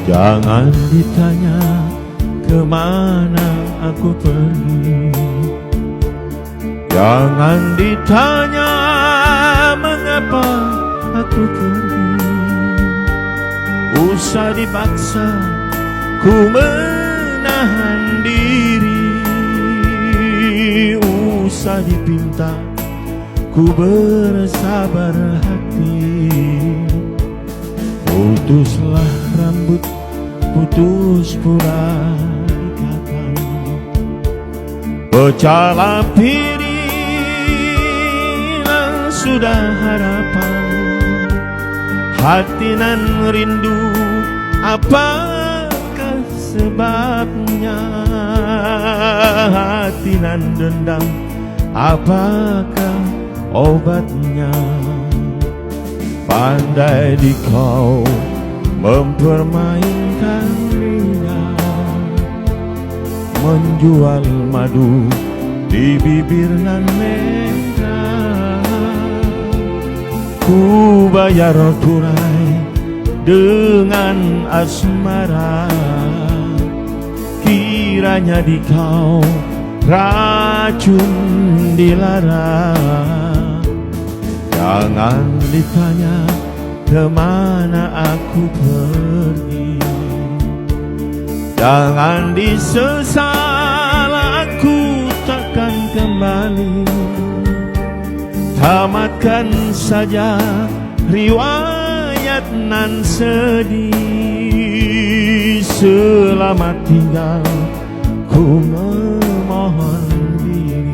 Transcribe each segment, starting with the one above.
Jangan ditanya kemana aku pergi, jangan ditanya mengapa aku pergi. Usah dipaksa ku menahan diri, usah dipinta ku bersabar hati. Putuslah rambut, putus pula ikatan, pecahlah piring sudah harapan. Hati nan rindu, apakah sebabnya? Hati nan dendam, apakah obatnya? Pandai di kau mempermainkan lidah, menjual madu di bibir nan merah. Ku bayar tunai dengan asmara, kiranya di kau racun dilarang. Jangan ditanya kemana aku pergi, jangan disesal aku takkan kembali. Tamatkan saja riwayat nan sedih. Selamat tinggal ku memohon diri.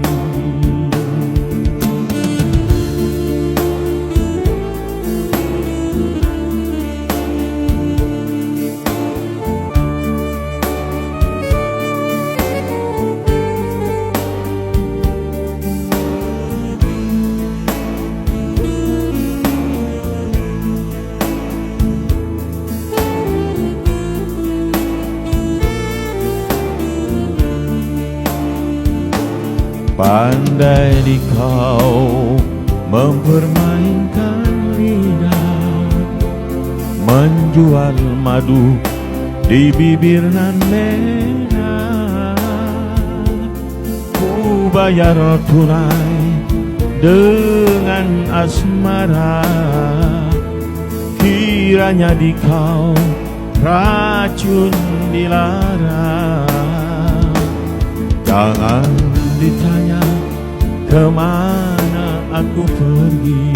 Pandai di kau mempermainkan lidah, menjual madu di bibir nan merah. Ku bayar tunai dengan asmara, kiranya di kau racun dilarang. Jangan ditanya kemana aku pergi,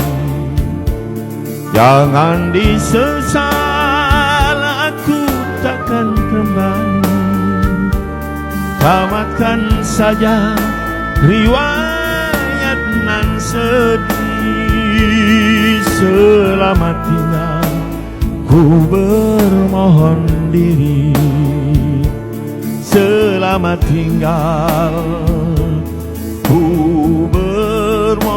jangan disesal aku takkan kembali. Tamatkan saja riwayat nan sedih. Selamat tinggal ku bermohon diri. Selamat tinggal ku bermohon